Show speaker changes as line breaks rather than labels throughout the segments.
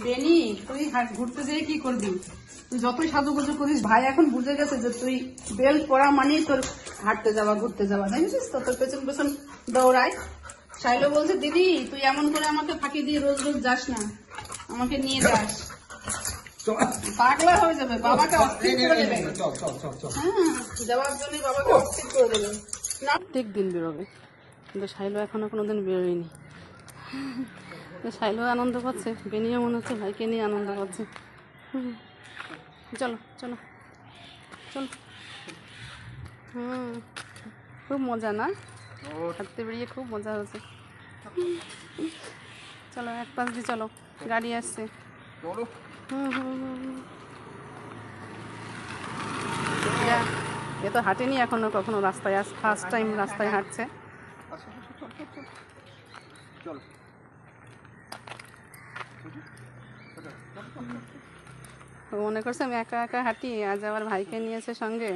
বেনি, তুই ঘুরতে যেয়ে কি করবি? তুই যতই সাজুগুজু করিস, ভাই এখন বুঝে গেছে যে তুই বেল্ট পরা মানেই তোর হাঁটতে যাওয়া, ঘুরতে যাওয়া, জানিস তো? তোর পেছন পেছন দৌড়ায়। শাইলো বলছে, দিদি তুই এমন করে আমাকে ফাঁকি দিয়ে রোজ রোজ যাস না, আমাকে নিয়ে যাস। পাগলা হয়ে যাবে, বাবাকে অস্থির করে দেবে। হ্যাঁ, যাওয়ার জন্য বাবাকে অস্থির করে দেবে। প্রত্যেক দিন বেরোবে, কিন্তু শাইলো এখনো কোনোদিন বেরোয়নি। শাইলো আনন্দ পাচ্ছে, বেনিও মনে হচ্ছে ভাইকে নিয়ে আনন্দ পাচ্ছে। চলো চলো চলো। খুব মজা না? হাঁটতে বেরিয়ে খুব মজা হচ্ছে। চলো এক পাশ দিয়ে চলো, গাড়ি আসছে। এ তো হাঁটেনি এখনো কখনো রাস্তায়, আজ ফার্স্ট টাইম রাস্তায় হাঁটছে। মনে করছে আমি একা একা হাঁটি, আজ আবার ভাইকে নিয়েছে সঙ্গে।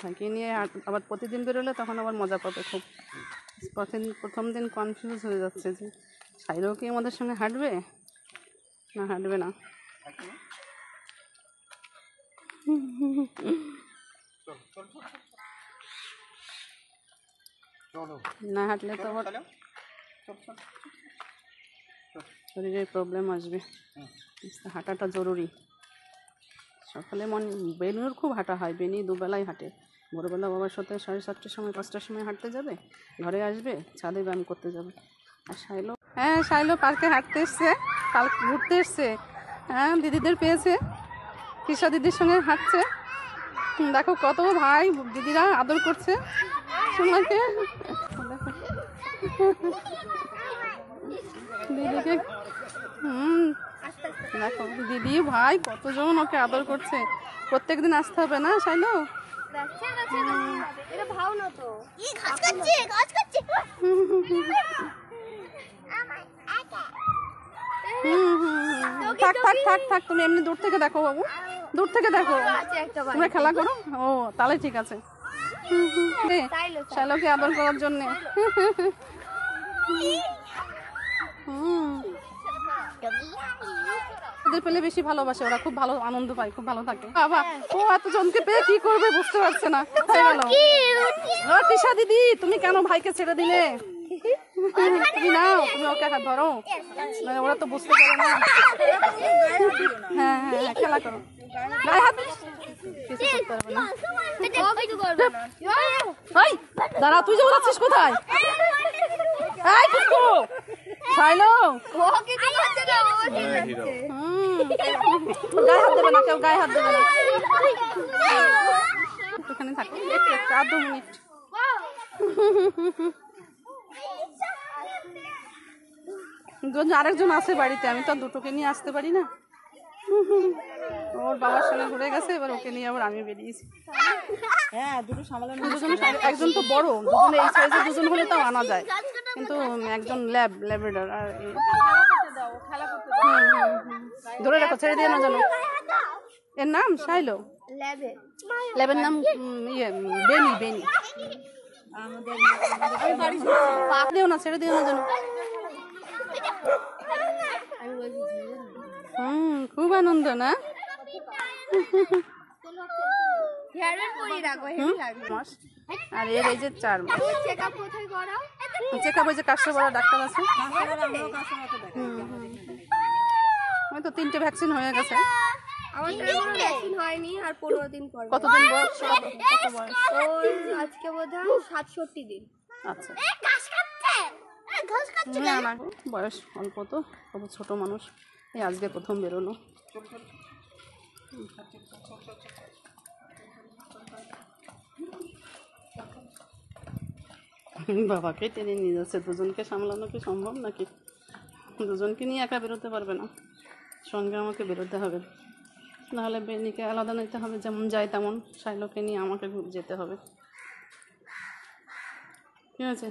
ভাইকে নিয়ে আবার প্রতিদিন বেরোলে তখন আবার মজা পাবে খুব। প্রথম দিন কনফিউজ হয়ে যাচ্ছে যে শাইলো কি আমাদের সঙ্গে হাঁটবে না হাঁটবে না। না হাঁটলে তো আবার শরীরের প্রবলেম আসবে। হাঁটাটা জরুরি। সকালে বেনুর খুব হাঁটা হয়, বেনি দুবেলায় হাঁটে। ভোরবেলা বাবার সাথে 7:30টার সময় 5টার সময় হাঁটতে যাবে, ঘরে আসবে, ছাদে ব্যায়াম করতে যাবে। আর শাইলো, হ্যাঁ শাইলো পার্কে হাঁটতে এসছে, কাল ঘুরতে এসছে। হ্যাঁ দিদিদের পেয়েছে, কৃষা দিদির সঙ্গে হাঁটছে। দেখো কত ভাই দিদিরা আদর করছে সোনাকে। দিদিকে দেখো দিদি ভাই কতজন ওকে আদর করছে। প্রত্যেকদিন আসতে হবে না শাইলো? থাক থাক থাক থাক, তুমি এমনি দূর থেকে দেখো বাবু, দূর থেকে দেখো, তোমরা খেলা করো। ও তাহলে ঠিক আছে। শাইলোকে আদর করার জন্যে। ওদের পেলে বেশি ভালোবাসে, ওরা খুব ভালো আনন্দ পায়, খুব ভালো থাকে। বাবা ও এতজনকে পেয়ে কি করবে বুঝতে পারছে না। কৃষা দিদি তুমি কেন ভাইকে ছেড়ে দিলে? তুমি নাও, তুমি ওকে ধরো, ওরা তো বুঝতে পারে না। হ্যাঁ হ্যাঁ খেলা করো, কিছু করতে পারবে না। দাঁড়া, তুই যে ওড়াচ্ছিস কোথায়? শাইলো গায়ে হাত দেবে না, কেউ গায়ে হাত দেবে না। একটুখানি থাকো, আর 2 মিনিট। আরেকজন আছে বাড়িতে, আমি তো দুটোকে নিয়ে আসতে পারি না। ওর বাবার সঙ্গে ঘুরে গেছে, এবার ওকে নিয়ে আবার আমি বেরিয়েছি। হ্যাঁ দুটো সামলানো, একজন তো বড়, দুজন এই সাইজে দুজন হলে তাও আনা যায়, কিন্তু একজন ল্যাব্রাডর। আর ধরে রাখো, ছেড়ে দিয়ে না জানো। এর নাম শাইলো, ল্যাবের নাম বেনি। বেনি দিও না, ছেড়ে দিও না জানো। খুব আনন্দ না? আর এর এই যে 4 মাস চেকআপ, ওই যে কাশিপাড়া ডাক্তার আছে। ওই তো 3টে ভ্যাকসিন হয়ে গেছে। কতদিন বয়স?
আজকে বোধহয় 67 দিন।
আচ্ছা বয়স অল্প তো, খুব ছোট মানুষ, এই আজকে প্রথম বেরোনো। বাবাকে টেনে নিয়ে যাচ্ছে। দুজনকে সামলানো কি সম্ভব নাকি? দুজনকে নিয়ে একা বেরোতে পারবে না, সঙ্গে আমাকে বেরোতে হবে, নাহলে বেনিকে আলাদা নিতে হবে। যেমন যায় তেমন শাইলোকে নিয়ে আমাকে যেতে হবে। ঠিক আছে,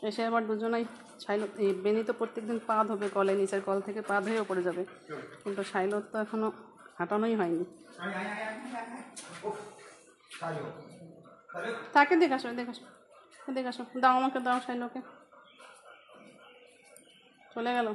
এসে আবার দুজনাই শাইলো, বেনি তো প্রত্যেকদিন পা ধোবে কলে, নিচের কল থেকে পা ধুয়েও পড়ে যাবে, কিন্তু শাইলোর তো এখনও হাঁটানোই হয়নি। তাকে দেখে আসো, দাও আমাকে, দাও শাইলোকে। চলে গেল।